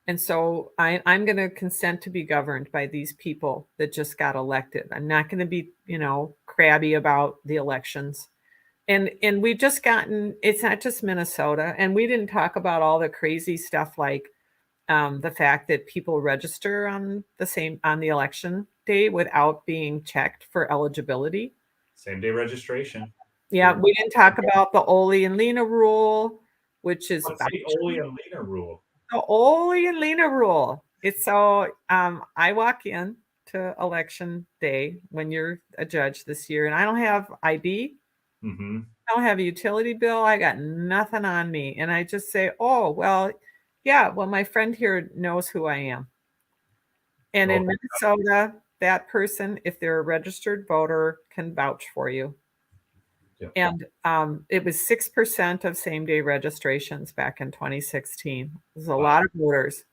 And so I'm going to consent to be governed by these people that just got elected. I'm not going to be, crabby about the elections. And we've just gotten, it's not just Minnesota. And we didn't talk about all the crazy stuff like the fact that people register on the election day without being checked for eligibility. Same day registration. Yeah, we didn't talk about the Ole and Lena rule, which is What's the Ole and Lena rule? The Ole and Lena rule. It's so I walk in to election day when you're a judge this year, and I don't have ID. Mm-hmm. I don't have a utility bill. I got nothing on me, and I just say, "Oh, well, yeah. Well, my friend here knows who I am." And in Minnesota, that person, if they're a registered voter, can vouch for you. Yep. And it was 6% of same-day registrations back in 2016. There's a lot of voters.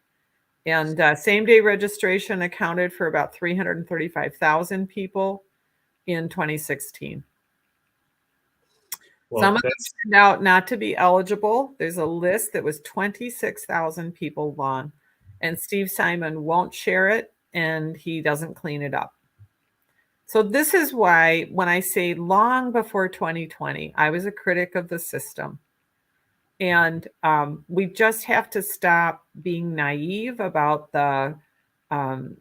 And same-day registration accounted for about 335,000 people in 2016. Well, some of them turned out not to be eligible. There's a list that was 26,000 people long. And Steve Simon won't share it, and he doesn't clean it up. So this is why when I say long before 2020, I was a critic of the system. And we just have to stop being naive about um,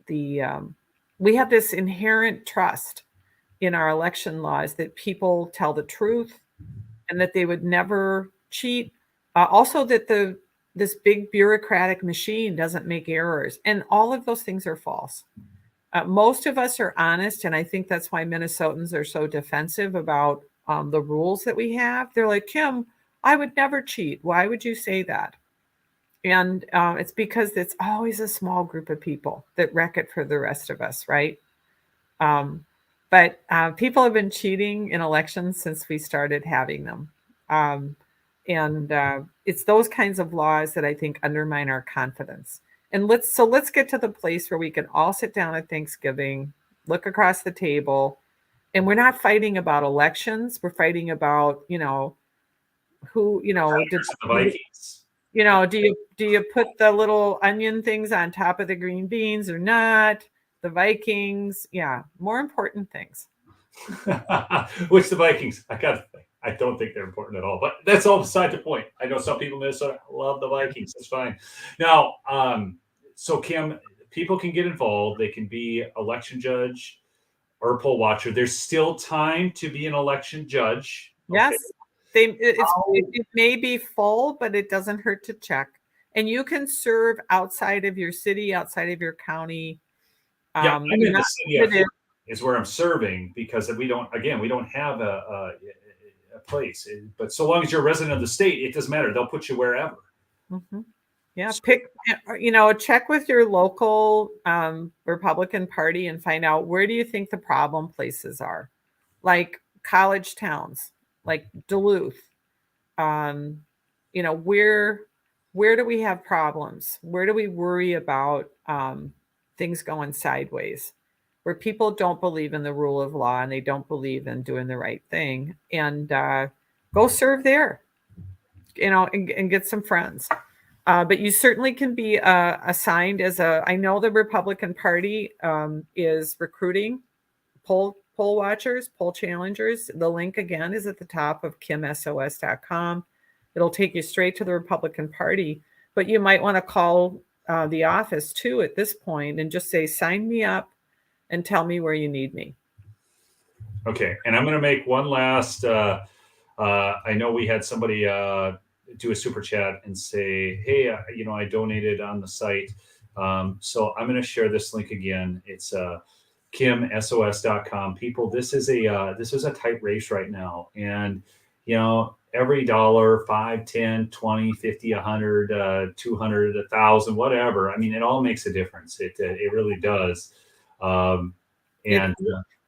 we have this inherent trust in our election laws that people tell the truth and that they would never cheat. Also, that this big bureaucratic machine doesn't make errors, and all of those things are false. Most of us are honest, and I think that's why Minnesotans are so defensive about the rules that we have. They're like, Kim, I would never cheat. Why would you say that? And it's because it's always a small group of people that wreck it for the rest of us, right? But people have been cheating in elections since we started having them. And it's those kinds of laws that I think undermine our confidence. And let's get to the place where we can all sit down at Thanksgiving, look across the table, and we're not fighting about elections. We're fighting about, who, The Vikings. do you put the little onion things on top of the green beans or not? The Vikings, yeah, more important things. Which the Vikings? I don't think they're important at all, but that's all beside the point. I know some people in Minnesota love the Vikings. That's fine. Now, so Kim, people can get involved. They can be election judge or poll watcher. There's still time to be an election judge. Yes, it may be full, but it doesn't hurt to check. And you can serve outside of your city, outside of your county. Yeah, I'm in the city is where I'm serving because we don't have a place. But so long as you're a resident of the state, it doesn't matter. They'll put you wherever. Mm-hmm. Yeah, check with your local Republican Party and find out, where do you think the problem places are? Like college towns, like Duluth. Where do we have problems? Where do we worry about things going sideways? Where people don't believe in the rule of law and they don't believe in doing the right thing, and go serve there, and get some friends. But you certainly can be assigned as I know the Republican Party is recruiting poll watchers, poll challengers. The link again is at the top of kimsos.com. It'll take you straight to the Republican Party, but you might want to call the office too at this point and just say, sign me up and tell me where you need me. Okay. And I'm going to make one last, I know we had somebody do a super chat and say, hey, I donated on the site. So I'm going to share this link again. It's kimsos.com. People, this is a tight race right now. And, every dollar, 5, 10, 20, 50, 100, 200, 1,000, whatever. I mean, it all makes a difference. It really does.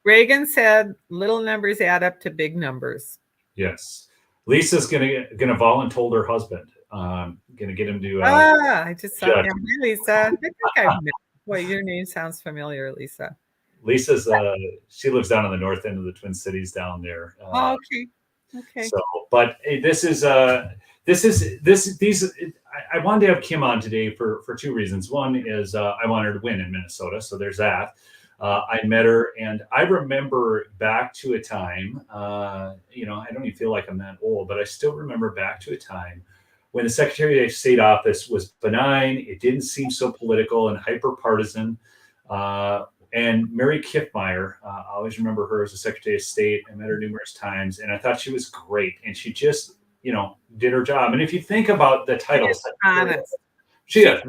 Reagan said, little numbers add up to big numbers. Yes. Lisa's gonna volunteer her husband. Gonna get him to. I just saw him. Hey, Lisa. I think I've met. Boy, your name sounds familiar, Lisa. Lisa's she lives down on the north end of the Twin Cities down there. Okay. So, but these. I wanted to have Kim on today for two reasons. One is I want her to win in Minnesota, so there's that. I met her, and I remember back to a time. I don't even feel like I'm that old, but I still remember back to a time when the Secretary of State office was benign. It didn't seem so political and hyper partisan. And Mary Kiffmeyer, I always remember her as a Secretary of State. I met her numerous times, and I thought she was great. And she just, did her job. And if you think about the titles, honest, she'd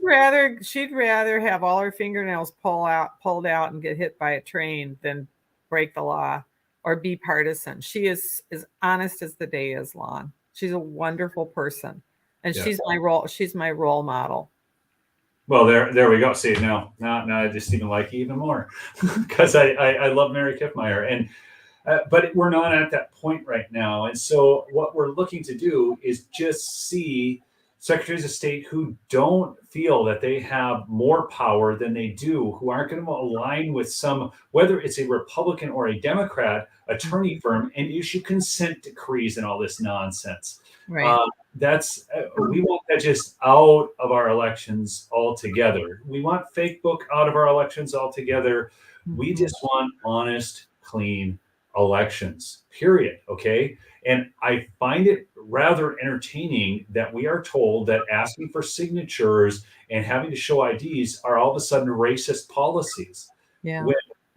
rather have all her fingernails pulled out and get hit by a train than break the law or be partisan. She is as honest as the day is long. She's a wonderful person, and she's my role model. Well, there we go. See, now I just even like you even more because I love Mary Kiffmeyer, and but we're not at that point right now. And so what we're looking to do is just see secretaries of state who don't feel that they have more power than they do, who aren't going to align with whether it's a Republican or a Democrat attorney firm and issue consent decrees and all this nonsense. Right. We want that just out of our elections altogether. We want fake book out of our elections altogether. We just want honest, clean elections, period. Okay. And I find it rather entertaining that we are told that asking for signatures and having to show IDs are all of a sudden racist policies. Yeah.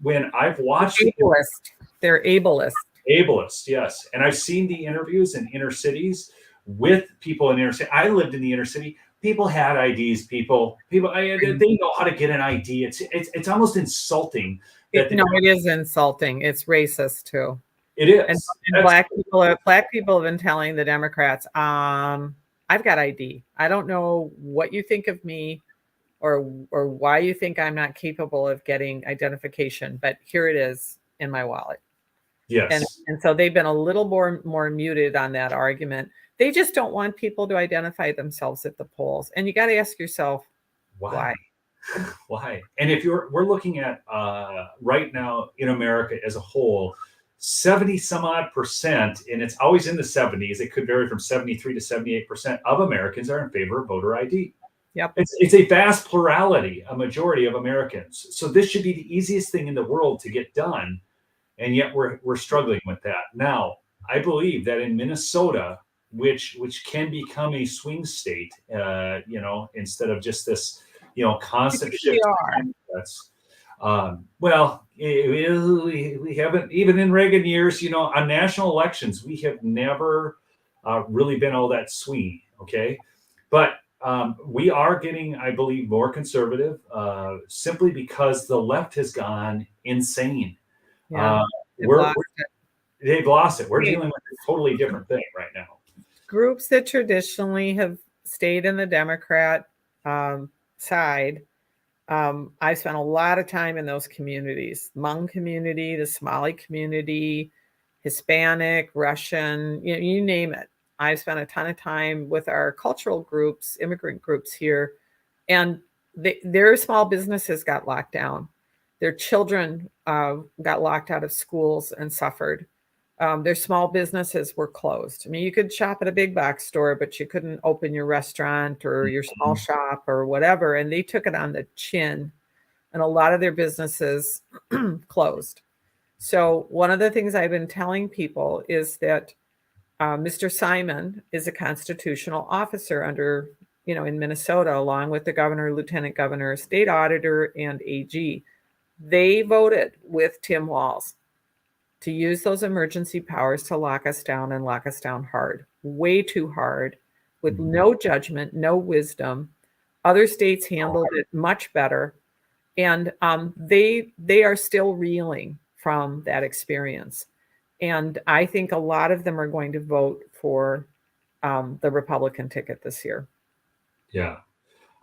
When I've watched They're ableist. Ableist, yes. And I've seen the interviews in inner cities with people in inner city. I lived in the inner city. People had IDs. They know how to get an ID. It's almost insulting. It is insulting. It's racist too. It is. And black people have been telling the Democrats, I've got ID. I don't know what you think of me or why you think I'm not capable of getting identification, but here it is in my wallet. Yes. And so they've been a little more muted on that argument. They just don't want people to identify themselves at the polls. And you got to ask yourself, why? Why? And if we're looking at right now in America as a whole, 70 some odd percent, and it's always in the 70s, it could vary from 73 to 78% of Americans are in favor of voter ID. Yep. It's a vast plurality, a majority of Americans. So this should be the easiest thing in the world to get done. And yet we're struggling with that. Now, I believe that in Minnesota, which can become a swing state, instead of just this, constant shift. We haven't, even in Reagan years, on national elections, we have never really been all that swingy. Okay. But we are getting, I believe, more conservative simply because the left has gone insane. Yeah, they've lost it. We're dealing with a totally different thing right now. Groups that traditionally have stayed in the Democrat side. I spent a lot of time in those communities, Hmong community, the Somali community, Hispanic, Russian, you name it. I've spent a ton of time with our cultural groups, immigrant groups here, and their small businesses got locked down. Their children got locked out of schools and suffered. Their small businesses were closed. I mean, you could shop at a big box store, but you couldn't open your restaurant or your small shop or whatever. And they took it on the chin, and a lot of their businesses closed. So one of the things I've been telling people is that Mr. Simon is a constitutional officer under, in Minnesota, along with the governor, lieutenant governor, state auditor, and AG. They voted with Tim Walz to use those emergency powers to lock us down and lock us down hard, way too hard, with no judgment, no wisdom. Other states handled it much better. And they are still reeling from that experience. And I think a lot of them are going to vote for the Republican ticket this year. Yeah.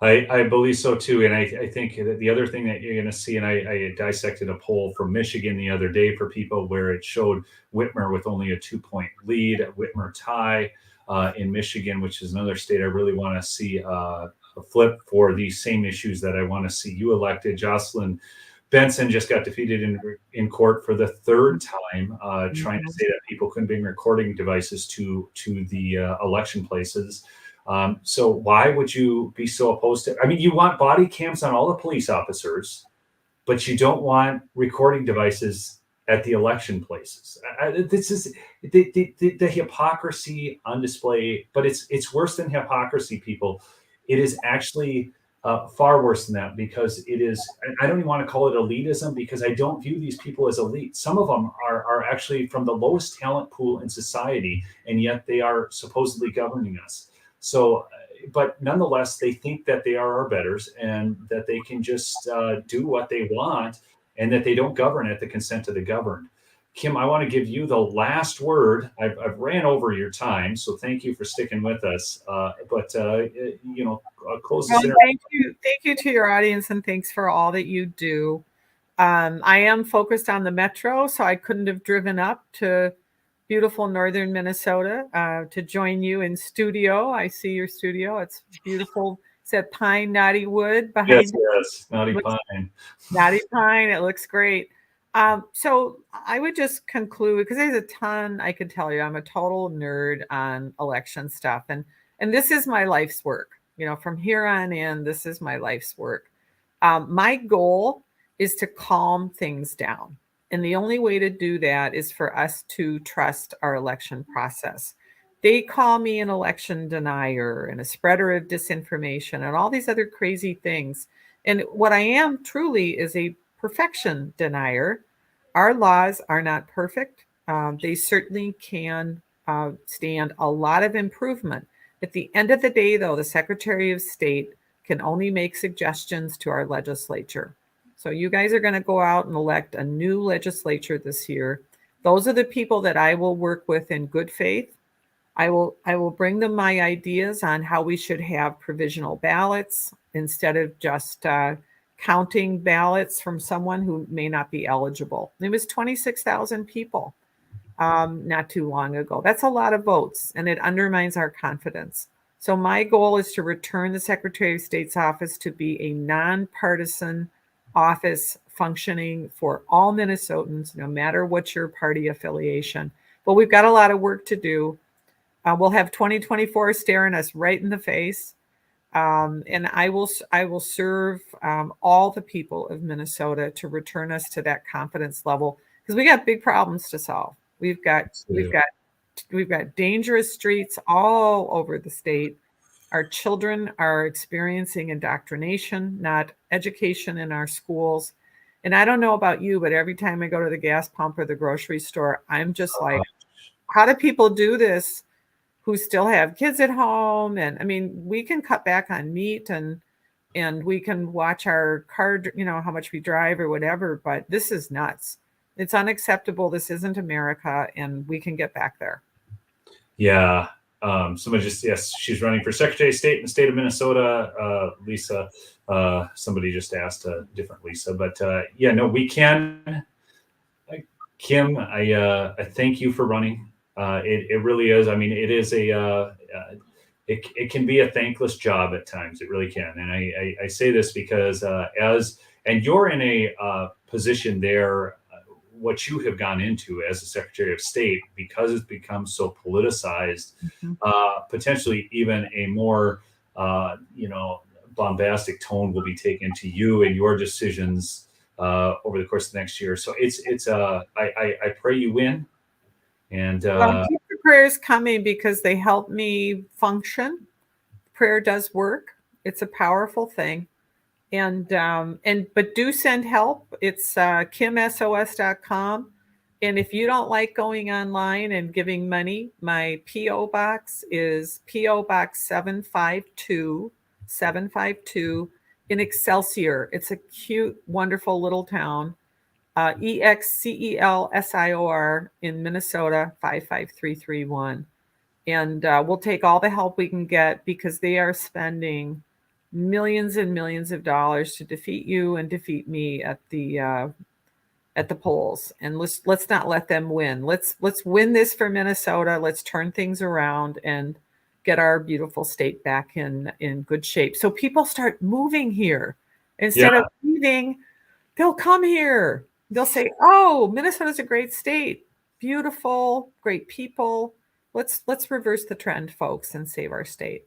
I believe so too. And I think that the other thing that you're going to see, and I dissected a poll from Michigan the other day for people where it showed Whitmer with only a 2-point lead, Whitmer tie in Michigan, which is another state I really want to see a flip for these same issues that I want to see you elected. Jocelyn Benson just got defeated in court for the third time, trying to say that people couldn't bring recording devices to the election places. So why would you be so opposed to? I mean, you want body cams on all the police officers, but you don't want recording devices at the election places. This is the hypocrisy on display, but it's worse than hypocrisy, people. It is actually far worse than that, because it is, I don't even want to call it elitism, because I don't view these people as elite. Some of them are actually from the lowest talent pool in society, and yet they are supposedly governing us. So, but nonetheless, they think that they are our betters and that they can just do what they want, and that they don't govern at the consent of the governed. Kim, I want to give you the last word. I've ran over your time, so thank you for sticking with us. Close this interview. Thank you to your audience, and thanks for all that you do. I am focused on the metro, so I couldn't have driven up to beautiful northern Minnesota to join you in studio. I see your studio. It's beautiful. It's that pine knotty wood behind. Yes, knotty pine. Knotty pine. It looks great. So I would just conclude, because there's a ton I could tell you. I'm a total nerd on election stuff, and this is my life's work. From here on in, this is my life's work. My goal is to calm things down. And the only way to do that is for us to trust our election process. They call me an election denier and a spreader of disinformation and all these other crazy things. And what I am truly is a perfection denier. Our laws are not perfect. They certainly can stand a lot of improvement. At the end of the day, though, the Secretary of State can only make suggestions to our legislature. So you guys are going to go out and elect a new legislature this year. Those are the people that I will work with in good faith. I will bring them my ideas on how we should have provisional ballots instead of just counting ballots from someone who may not be eligible. It was 26,000 people not too long ago. That's a lot of votes, and it undermines our confidence. So my goal is to return the Secretary of State's office to be a nonpartisan office functioning for all Minnesotans, no matter what your party affiliation. But we've got a lot of work to do. We'll have 2024 staring us right in the face. And I will serve all the people of Minnesota to return us to that confidence level, because we got big problems to solve. We've got dangerous streets all over the state. Our children are experiencing indoctrination, not education in our schools. And I don't know about you, but every time I go to the gas pump or the grocery store, I'm just like, how do people do this who still have kids at home? And I mean, we can cut back on meat and we can watch our car, how much we drive or whatever, but this is nuts. It's unacceptable. This isn't America, and we can get back there. Yeah. Somebody she's running for Secretary of State in the state of Minnesota. Lisa, somebody just asked a different Lisa, but we can. Kim, I thank you for running. It really is. I mean, it is it can be a thankless job at times. It really can. And I say this because you're in a position there, what you have gone into as a Secretary of State, because it's become so politicized, potentially even a more, bombastic tone will be taken to you and your decisions over the course of the next year. So I pray you win. And keep the prayers coming, because they help me function. Prayer does work. It's a powerful thing. But do send help. It's kimsos.com. And if you don't like going online and giving money, my P.O. box is P.O. Box 752 in Excelsior. It's a cute, wonderful little town. EXCELSIOR in Minnesota, 55331. And we'll take all the help we can get, because they are spending millions and millions of dollars to defeat you and defeat me at the polls. And let's not let them win. Let's win this for Minnesota. Let's turn things around and get our beautiful state back in good shape, so people start moving here. Instead of leaving, they'll come here. They'll say, oh, Minnesota's a great state, beautiful, great people. Let's reverse the trend, folks, and save our state.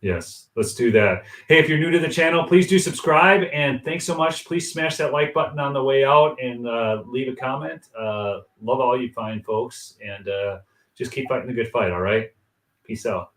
Yes, let's do that. Hey, if you're new to the channel, please do subscribe, and thanks so much. Please smash that like button on the way out and leave a comment. Love all you fine folks, and just keep fighting the good fight. All right, peace out.